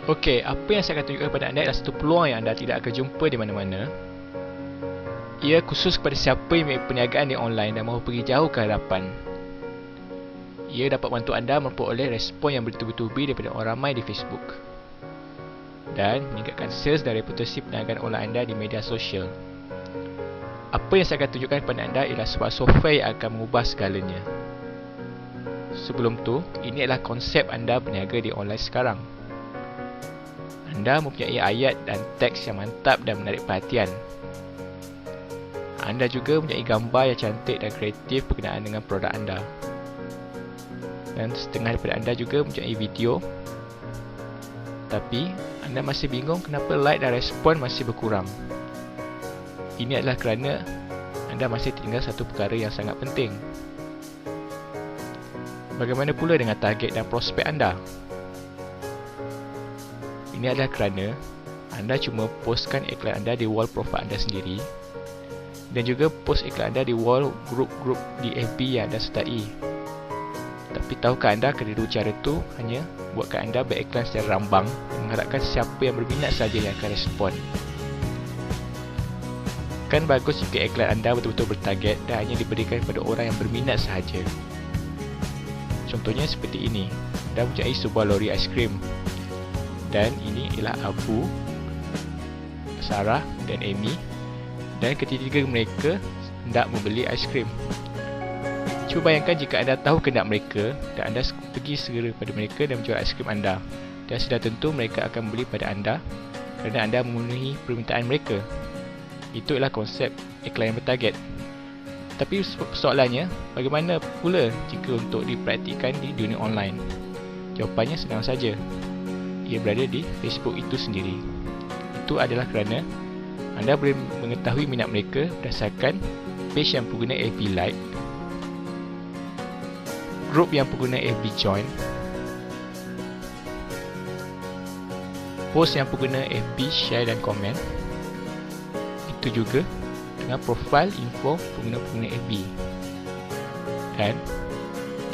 Okey, apa yang saya akan tunjukkan kepada anda adalah satu peluang yang anda tidak akan jumpa di mana-mana. Ia khusus kepada siapa yang memiliki perniagaan di online dan mahu pergi jauh ke hadapan. Ia dapat bantu anda memperoleh respon yang bertubi-tubi daripada orang ramai di Facebook dan meningkatkan sales dan reputasi perniagaan online anda di media sosial. Apa yang saya akan tunjukkan kepada anda ialah sebuah software yang akan mengubah segalanya. Sebelum tu, ini adalah konsep anda berniaga di online sekarang. Anda mempunyai ayat dan teks yang mantap dan menarik perhatian. Anda juga mempunyai gambar yang cantik dan kreatif berkenaan dengan produk anda. Dan setengah daripada anda juga mempunyai video. Tapi, anda masih bingung kenapa like dan respon masih berkurang. Ini adalah kerana anda masih tinggal satu perkara yang sangat penting. Bagaimana pula dengan target dan prospek anda? Ini adalah kerana anda cuma postkan iklan anda di wall profile anda sendiri dan juga post iklan anda di wall grup-grup di FB yang anda sertai. Tapi tahukah anda kedua cara itu hanya buatkan anda beriklan secara rambang dan mengharapkan siapa yang berminat saja yang akan respon. Kan bagus jika iklan anda betul-betul bertarget dan hanya diberikan kepada orang yang berminat sahaja. Contohnya seperti ini, anda mempunyai sebuah lori aiskrim dan ini ialah Abu, Sarah dan Amy dan ketiga mereka hendak membeli aiskrim. Cuba bayangkan jika anda tahu kehendak mereka dan anda pergi segera pada mereka dan menjual aiskrim anda, dan sudah tentu mereka akan membeli pada anda kerana anda memenuhi permintaan mereka. Itu adalah konsep iklan yang bertarget. Tapi soalannya, bagaimana pula jika untuk dipraktikkan di dunia online? Jawapannya senang saja. Ia berada di Facebook itu sendiri. Itu adalah kerana anda boleh mengetahui minat mereka berdasarkan page yang pengguna FB like, grup yang pengguna FB join, post yang pengguna FB share dan komen. Itu juga dengan profil info pengguna-pengguna FB. Dan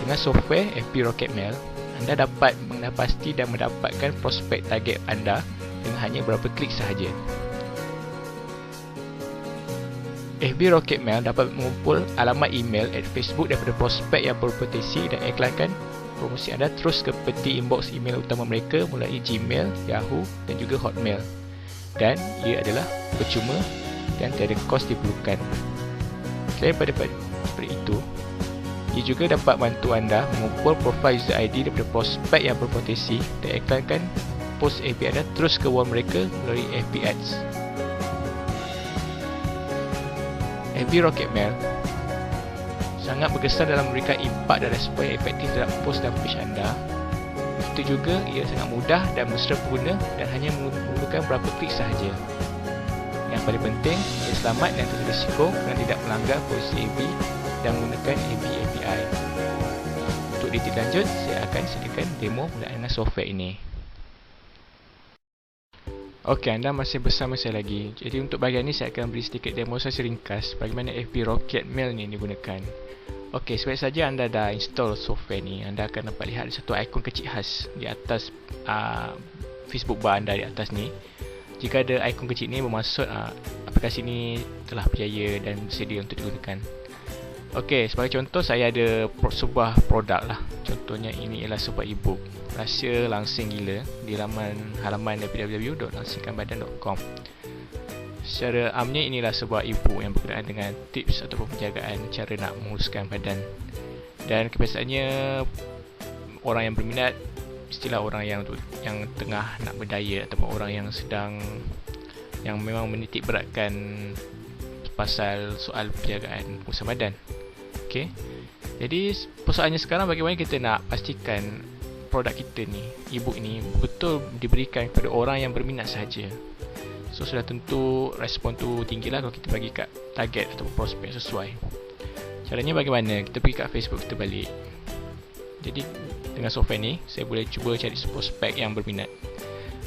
dengan software FB Rocket Mail, anda dapat pasti dan mendapatkan prospek target anda dengan hanya beberapa klik sahaja. FB Rocket Mail dapat mengumpul alamat email at Facebook daripada prospek yang berpotensi dan iklankan promosi anda terus ke peti inbox email utama mereka melalui Gmail, Yahoo dan juga Hotmail. Dan ia adalah percuma dan tiada kos diperlukan. Selain daripada itu, ia juga dapat bantu anda mengumpul profil user ID daripada prospek yang berpotensi dan iklankan post FB anda terus ke wall mereka melalui FB Ads. FB Rocket Mail sangat berkesan dalam memberikan impak dan respon yang efektif terhadap post dan page anda. Begitu juga ia sangat mudah dan mesra pengguna dan hanya memerlukan beberapa klik sahaja. Yang paling penting, ia selamat dan tanpa risiko kerana tidak melanggar polisi FB dan menggunakan FB API. Untuk detail lanjut, saya akan sediakan demo penggunaan software ini. Okey, anda masih bersama saya lagi. Jadi untuk bahagian ini saya akan beri sedikit demonstrasi ringkas bagaimana FB Rocket Mail ni digunakan. Okey, sebab saja anda dah install software ni, anda akan dapat lihat satu ikon kecil khas di atas Facebook bar anda di atas ni. Jika ada ikon kecil ni bermaksud aplikasi ni telah berjaya dan bersedia untuk digunakan. Okey, sebagai contoh saya ada sebuah produk lah. Contohnya ini ialah sebuah ebook. Rasa langsing gila di halaman www.langsingkanbadan.com. Secara amnya inilah sebuah ebook yang berkenaan dengan tips ataupun penjagaan cara nak menguruskan badan. Dan kebiasaannya orang yang berminat istilah orang yang tengah nak berdaya ataupun orang yang yang memang menitik beratkan pasal soal penjagaan usaha badan. Okey. Jadi persoalannya sekarang bagaimana kita nak pastikan produk kita ni, ebook ni betul diberikan kepada orang yang berminat sahaja. So sudah tentu respon tu tinggilah kalau kita bagi kat target ataupun prospek sesuai. Caranya bagaimana? Kita pergi kat Facebook kita balik. Jadi dengan software ni saya boleh cuba cari prospek yang berminat.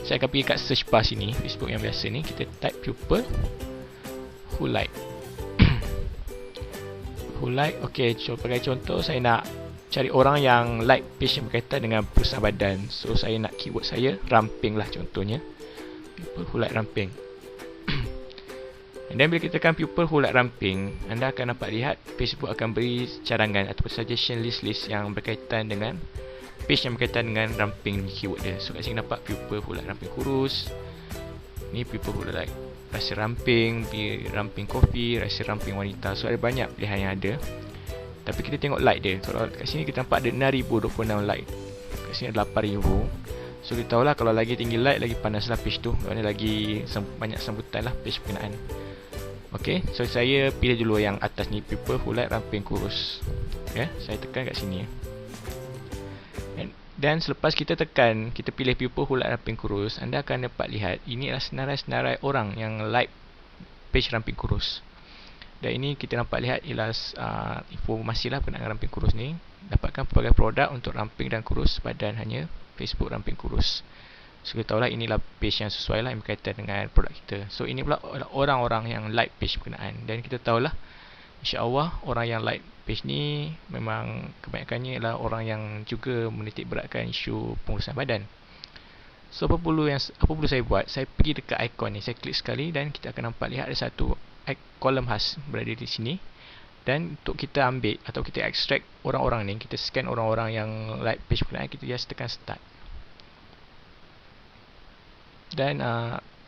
Saya akan pergi kat search bar sini, Facebook yang biasa ni, kita type pupil who like. Who like, okey, sebagai contoh saya nak cari orang yang like page yang berkaitan dengan perusahaan badan. So saya nak keyword saya ramping lah contohnya, people who like ramping. Dan bila kita tekan people who like ramping, anda akan dapat lihat Facebook akan beri cadangan ataupun suggestion list yang berkaitan dengan page yang berkaitan dengan ramping keyword dia. So kat sini nampak people who like ramping kurus, ni people who like rasa ramping, ramping kopi, rasa ramping wanita. So ada banyak pilihan yang ada. Tapi kita tengok like dia. Kalau kat sini kita nampak ada 6,026 like. Kat sini ada 8,000. So kita tahulah kalau lagi tinggi like, lagi panaslah page tu. Maksudnya lagi banyak sambutan lah page berkenaan. Okay, so saya pilih dulu yang atas ni, people who like ramping kurus. Ya, saya tekan kat sini. Dan selepas kita tekan, kita pilih people who like ramping kurus, anda akan dapat lihat ini adalah senarai-senarai orang yang like page ramping kurus. Dan ini kita dapat lihat ialah informasi lah berkenaan ramping kurus ni. Dapatkan pelbagai produk untuk ramping dan kurus badan hanya Facebook ramping kurus. So kita tahulah inilah page yang sesuai lah yang berkaitan dengan produk kita. So ini pula orang-orang yang like page berkenaan. Dan kita tahulah insya-Allah orang yang like page ni memang kebanyakannya ialah orang yang juga menitik beratkan isu pengurusan badan. So apa perlu saya buat? Saya pergi dekat ikon ni, saya klik sekali dan kita akan nampak lihat ada satu kolom khas berada di sini. Dan untuk kita ambil atau kita extract orang-orang ni, kita scan orang-orang yang like page berkenaan, kita just tekan start. Dan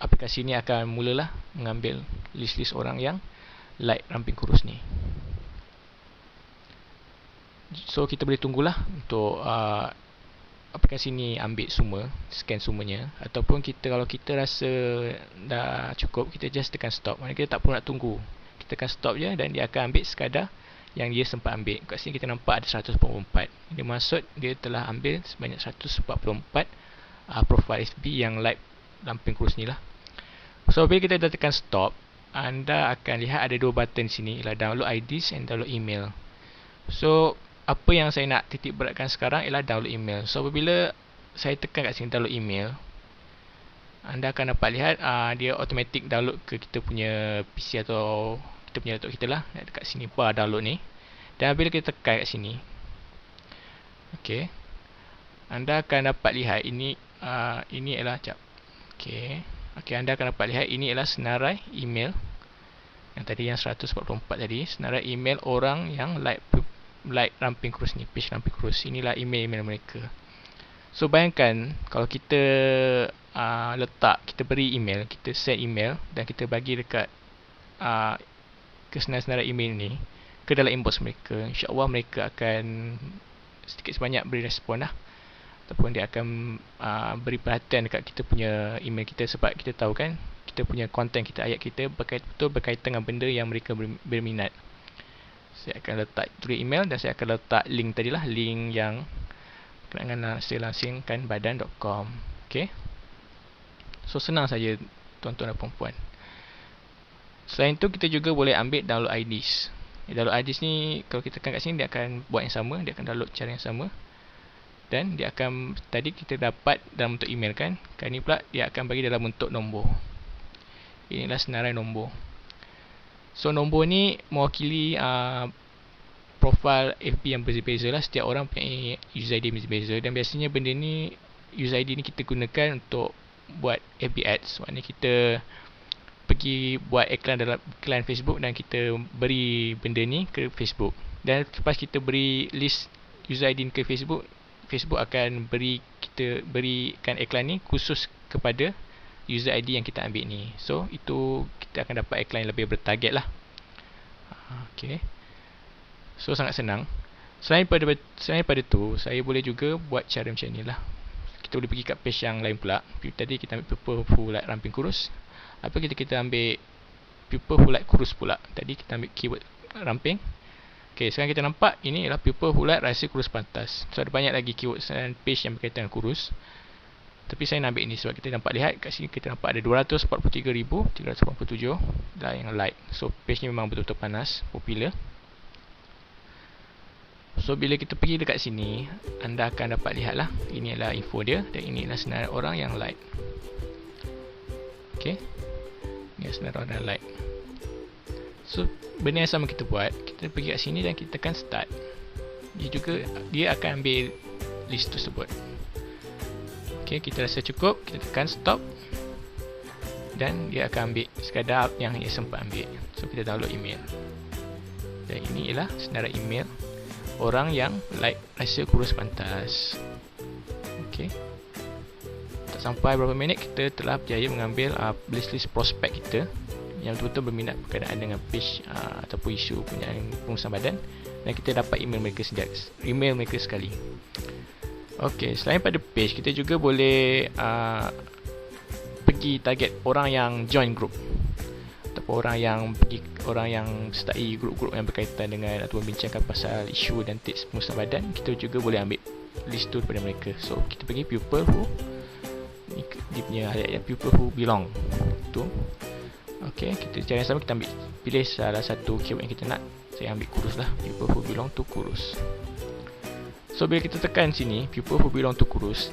aplikasi ni akan mulalah mengambil list-list orang yang like ramping kurus ni. So kita boleh tunggulah untuk aplikasi ni ambil semua, scan semuanya. Ataupun kalau kita rasa dah cukup, kita just tekan stop. Maksudnya kita tak perlu nak tunggu, kita tekan stop je dan dia akan ambil sekadar yang dia sempat ambil. Kat sini kita nampak ada 144. Dia maksud dia telah ambil sebanyak 144 profile FB yang like ramping kurus ni lah. So bila kita dah tekan stop, anda akan lihat ada dua button sini, ialah download IDs and download email. So apa yang saya nak titik beratkan sekarang ialah download email. So apabila saya tekan kat sini download email, anda akan dapat lihat dia automatic download ke kita punya PC atau kita punya laptop kita lah. Dekat sini bar download ni. Dan bila kita tekan kat sini, okay, anda akan dapat lihat ini ialah anda akan dapat lihat ini ialah senarai email yang tadi, yang 144 tadi, senarai email orang yang like ramping kurus ni, page ramping kurus. Inilah email mereka. So bayangkan kalau kita kita beri email, kita send email dan kita bagi dekat ke senarai email ni ke dalam inbox mereka, insya-Allah mereka akan sedikit sebanyak beri respon lah, ataupun dia akan beri perhatian dekat kita punya email kita, sebab kita tahu kan kita punya konten kita, ayat kita betul berkaitan dengan benda yang mereka berminat. Saya akan letak tulis email dan saya akan letak link tadilah, link yang dengan saya langsingkan badan.com. Okay, so senang saja tuan-tuan dan puan-puan. Selain tu kita juga boleh ambil download IDs. Download IDs ni kalau kita tekan kat sini, dia akan buat yang sama, dia akan download cara yang sama. Dan dia akan, tadi kita dapat dalam bentuk email kan, kali ni pula dia akan bagi dalam bentuk nombor. Inilah senarai nombor. So nombor ni mewakili profil FB yang berbeza-beza lah. Setiap orang punya user ID berbeza. Dan biasanya benda ni, user ID ni kita gunakan untuk buat FB ads. Maknanya kita pergi buat iklan dalam iklan Facebook dan kita beri benda ni ke Facebook. Dan lepas kita beri list user ID ke Facebook, Facebook akan berikan iklan ni khusus kepada user ID yang kita ambil ni. So itu kita akan dapat iklan yang lebih bertarget lah. Okay, so sangat senang. Selain pada tu, saya boleh juga buat cara macam ni lah. Kita boleh pergi kat page yang lain pula. Tadi kita ambil people who like ramping kurus. Apa kita ambil people who like kurus pula. Tadi kita ambil keyword ramping. Okay, sekarang kita nampak ini ialah people who like rasa kurus pantas. So ada banyak lagi keyword dan page yang berkaitan dengan kurus. Tapi saya nak ambil ini sebab kita nampak lihat kat sini, kita nampak ada 243,387 dah yang like. So page ni memang betul-betul panas, popular. So bila kita pergi dekat sini, anda akan dapat lihat lah, ini adalah info dia dan ini adalah senarai orang yang like. Okay, ini senarai orang yang like. So benda yang sama kita buat, kita pergi kat sini dan kita tekan start. dia akan ambil list tersebut. Okey, kita rasa cukup, kita tekan stop dan dia akan ambil sekadar yang ia sempat ambil. So kita download email. Dan ini ialah senarai email orang yang like rasa kurus pantas. Okey. Tak sampai berapa minit kita telah berjaya mengambil list prospek kita yang betul-betul berminat berkenaan dengan page ataupun isu pengurusan badan, dan kita dapat email mereka sekali. Okey, selain pada page, kita juga boleh pergi target orang yang join group ataupun orang yang sertai grup-grup yang berkaitan dengan atau membincangkan pasal isu dan tips pengurusan badan. Kita juga boleh ambil list tu daripada mereka. So kita pergi people who, dia punya ayat people who belong tu. Okey, kita cara yang sama, kita pilih salah satu keyword yang kita nak. Saya ambil kurus lah, people who belong to kurus. So bila kita tekan sini people who belong to kurus,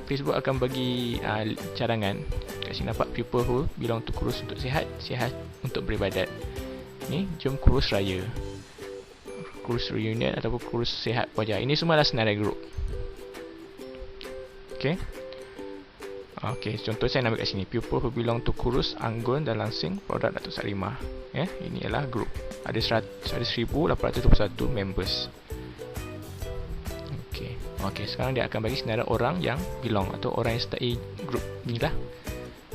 Facebook akan bagi cadangan. Kat sini nampak people who belong to kurus untuk sihat, sihat untuk beribadat. Ni jom kurus raya, kurus reunion ataupun kurus sihat wajah. Ini semua adalah senarai grup. Okey. Okey, contoh saya nak ambil kat sini people who belong to kurus Anggun dan Langsing produk Datuk Salimah. Ini adalah grup. Ada 1821 members. Okey, sekarang dia akan bagi senarai orang yang belong atau orang yang sertai grup ni lah.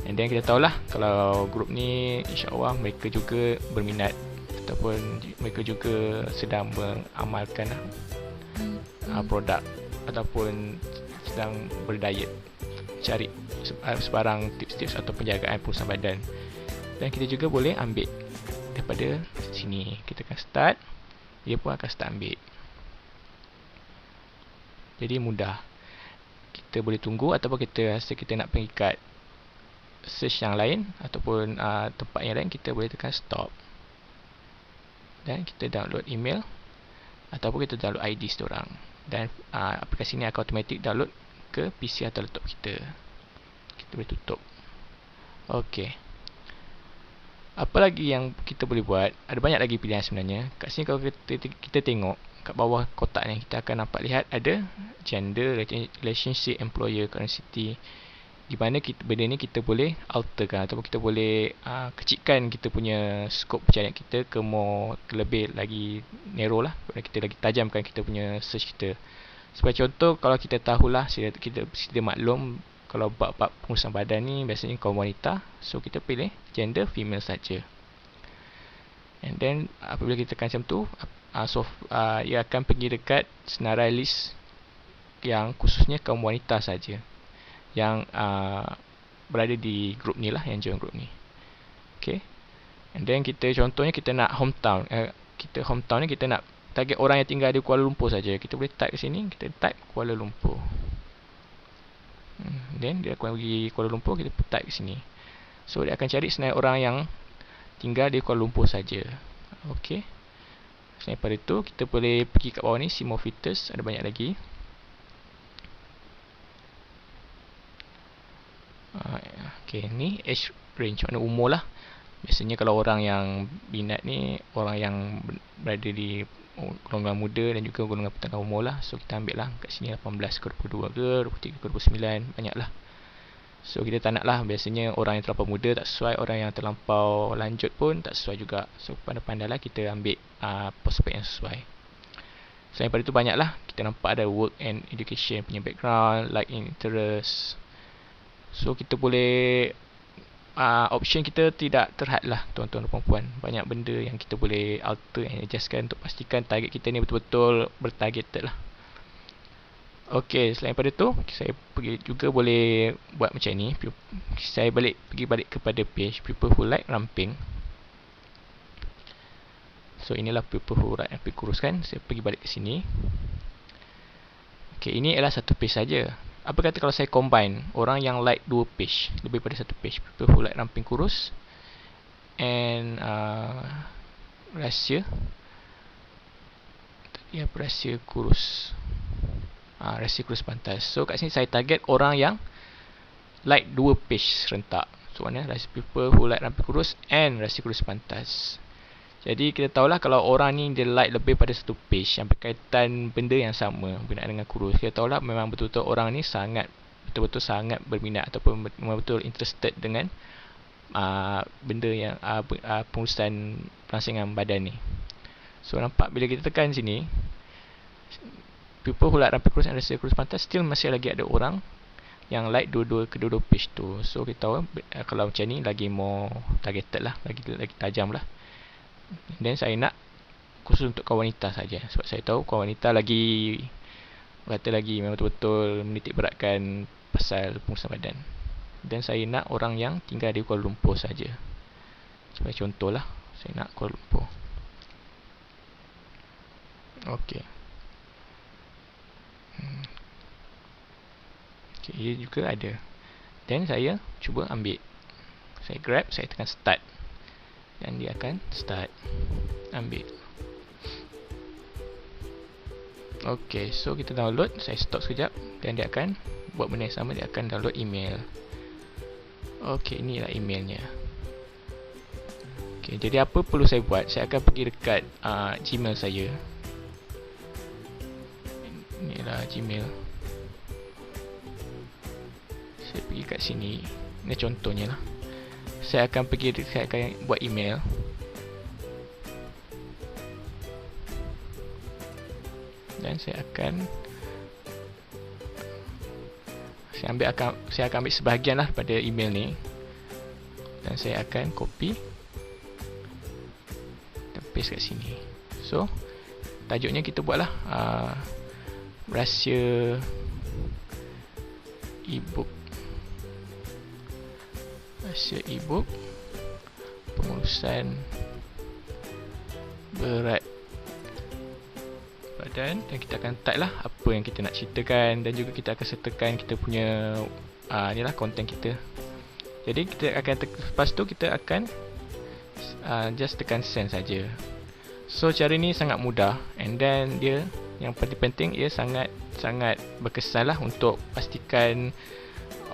And then kita tahulah kalau grup ni insya-Allah mereka juga berminat ataupun mereka juga sedang mengamalkan produk ataupun sedang berdiet, cari sebarang tips-tips atau penjagaan pengurusan badan. Dan kita juga boleh ambil daripada sini. Kita akan start, dia pun akan start ambil. Jadi mudah. Kita boleh tunggu ataupun kita rasa kita nak pergi kat search yang lain ataupun tempat yang lain, kita boleh tekan stop. Dan kita download email ataupun kita download ID seorang. Dan aplikasi ni akan automatic download ke PC atau laptop kita. Kita boleh tutup. Okey. Apa lagi yang kita boleh buat? Ada banyak lagi pilihan sebenarnya. Kat sini kalau kita tengok kat bawah kotak ni, kita akan nampak lihat ada gender, relationship, employer, currency, di mana benda ni kita boleh alterkan ataupun kita boleh kecilkan kita punya skop pencarian kita ke lebih lagi narrow lah, kita lagi tajamkan kita punya search kita. Sebagai contoh, kalau kita tahulah, kita maklum kalau bab-bab pengurusan badan ni biasanya kaum wanita, so kita pilih gender female saja. And then apabila kita tekan macam tu, ia akan pergi dekat senarai list yang khususnya kaum wanita saja yang berada di grup ni lah, yang join grup ni. Okay. And then contohnya kita nak hometown. Hometown ni kita nak target orang yang tinggal di Kuala Lumpur saja. Kita boleh type ke sini, kita type Kuala Lumpur. Then dia akan pergi Kuala Lumpur, kita type ke sini. So dia akan cari senarai orang yang tinggal di Kuala Lumpur saja. Okey. Selain daripada itu, kita boleh pergi kat bawah ni, see more filters, ada banyak lagi. Okey, ni age range, makna umur lah. Biasanya kalau orang yang minat ni, orang yang berada di golongan muda dan juga golongan pertengahan umur lah. So kita ambil lah kat sini 18 ke 22 ke 23 ke 29, banyak lah. So kita tak nak lah, biasanya orang yang terlampau muda tak sesuai, orang yang terlampau lanjut pun tak sesuai juga. So pandai-pandai lah kita ambil prospek yang sesuai. Selain daripada itu banyak lah, kita nampak ada work and education punya background, like in interest. So kita boleh option kita tidak terhad lah tuan-tuan dan puan-puan. Banyak benda yang kita boleh alter and adjustkan untuk pastikan target kita ni betul-betul bertargeted lah. Okey, selain daripada tu, saya juga boleh buat macam ni. Saya pergi balik kepada page people who like ramping. So inilah people who like ramping kurus kan. Saya pergi balik ke sini. Okey, ini adalah satu page saja. Apa kata kalau saya combine orang yang like dua page, lebih pada satu page, people who like ramping kurus and rahsia kurus, rahsia kurus pantas. So kat sini saya target orang yang like dua page serentak. So mana rahsia people who like ramping kurus and rahsia kurus pantas. Jadi kita tahulah kalau orang ni dia like lebih pada satu page yang berkaitan benda yang sama berkenaan dengan kurus, kita tahulah memang betul-betul orang ni betul-betul sangat berminat ataupun memang betul interested dengan benda yang pengurusan perangsingan badan ni. So nampak bila kita tekan sini, people who like ramping kurus and rasa kurus pantas, still masih lagi ada orang yang like kedua-dua page tu. So kita tahu kalau macam ni lagi more targeted lah, lagi tajam lah. Dan saya nak khusus untuk kaum wanita saja, sebab saya tahu kaum wanita lagi memang betul-betul menitik beratkan pasal pengurusan badan. Dan saya nak orang yang tinggal di Kuala Lumpur saja. Sebagai contoh lah, saya nak Kuala Lumpur. Okey. Okay, ia juga ada. Dan saya cuba ambil. Saya grab, saya tekan start. Dan dia akan start. Ambil. Okey, so kita download. Saya stop sekejap. Dan dia akan buat benda yang sama. Dia akan download email. Okey, inilah emailnya. Okey, jadi apa perlu saya buat? Saya akan pergi dekat Gmail saya. Inilah Gmail. Saya pergi kat sini. Ini contohnya lah. Saya akan buat email. Dan saya akan ambil sebahagian lah pada email ni. Dan saya akan copy dan paste kat sini. So tajuknya kita buatlah rahsia ebook. Rahsia ebook pengurusan berat badan. Dan kita akan type lah apa yang kita nak ceritakan. Dan juga kita akan sertakan kita punya inilah konten kita. Jadi kita akan lepas tu kita akan just tekan send saja. So cara ni sangat mudah. And then dia yang paling penting, ia sangat berkesan lah untuk pastikan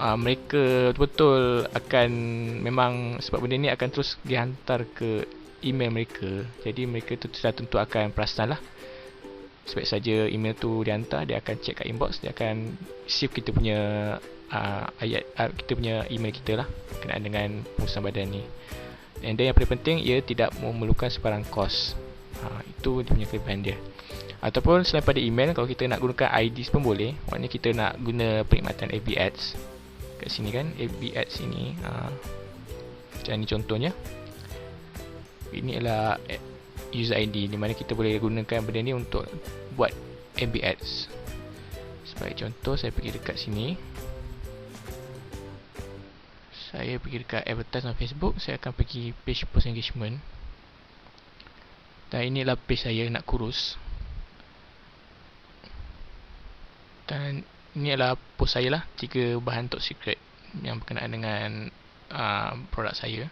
mereka betul-betul akan memang, sebab benda ni akan terus dihantar ke email mereka. Jadi mereka tu sudah tentu akan perasan lah. Sebab saja email tu dihantar, dia akan check kat inbox, dia akan receive kita punya kita punya email kita lah berkenaan dengan pengurusan badan ni. And then yang paling penting, ia tidak memerlukan sebarang kos. Itu dia punya kelebihan dia. Ataupun selain pada email, kalau kita nak gunakan IDs pun boleh. Maknanya kita nak guna perkhidmatan FB Ads. Kat sini kan, FB Ads ini macam ni contohnya. Ini adalah user ID, di mana kita boleh gunakan benda ni untuk buat FB Ads. Sebagai contoh, saya pergi dekat sini. Saya pergi dekat advertise on Facebook. Saya akan pergi page post engagement. Dan inilah page saya nak kurus. Dan ini adalah post saya lah, 3 bahan top secret yang berkenaan dengan produk saya,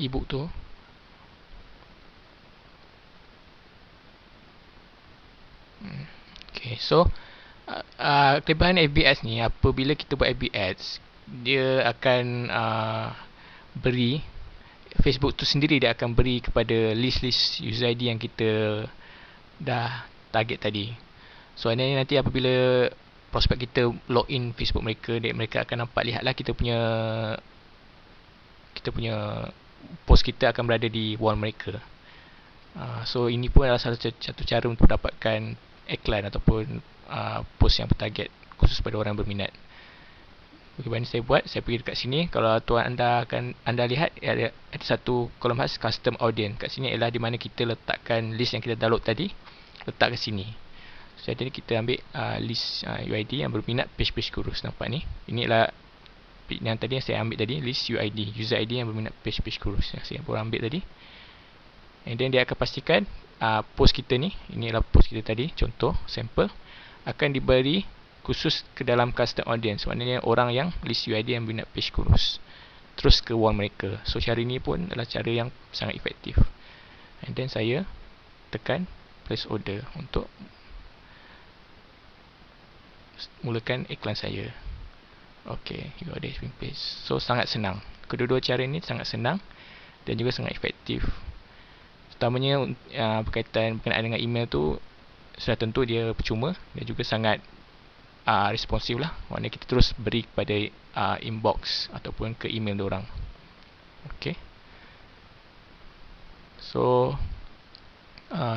ebook tu. Okay, so kelebihan FB Ads ni, apabila kita buat FB Ads, dia akan beri, Facebook tu sendiri dia akan beri kepada list-list user ID yang kita dah target tadi. So nanti apabila prospek kita login Facebook mereka, mereka akan lihatlah kita punya post kita akan berada di wall mereka. So ini pun adalah satu cara untuk dapatkan iklan ataupun post yang bertarget khusus pada orang berminat. Bagaimana saya buat? Saya pergi dekat sini. Kalau tuan anda lihat, ada satu kolom khas custom audience. Kat sini ialah di mana kita letakkan list yang kita download tadi, letak ke sini. So jadi kita ambil list UID yang berminat page-page kurus. Nampak ni? Ini adalah yang tadi yang saya ambil tadi, list UID, user ID yang berminat page-page kurus yang saya baru ambil tadi. And then dia akan pastikan post kita ni, ini adalah post kita tadi, contoh, sampel, akan diberi khusus ke dalam custom audience. Maknanya orang yang list UID yang berminat page kurus terus ke wall mereka. So cara ni pun adalah cara yang sangat efektif. And then saya tekan place order untuk mulakan iklan saya. Okay, your order has been placed. So sangat senang. Kedua-dua cara ni sangat senang dan juga sangat efektif. Terutamanya berkenaan dengan email tu, sudah tentu dia percuma dan juga sangat responsif lah. Maknanya kita terus beri kepada inbox ataupun ke email diorang. Okay. So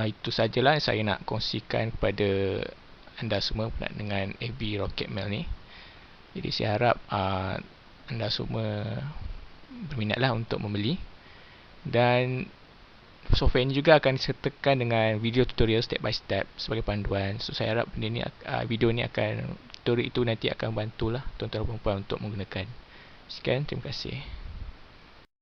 itu sajalah yang saya nak kongsikan kepada anda semua berkenaan dengan FB Rocket Mail ni. Jadi saya harap anda semua berminatlah untuk membeli. Dan software ini juga akan disertakan dengan video tutorial step by step sebagai panduan. So saya harap benda ni, video ni akan, tutorial itu nanti akan bantulah tuan-tuan dan puan-puan untuk menggunakan. Sekian, terima kasih.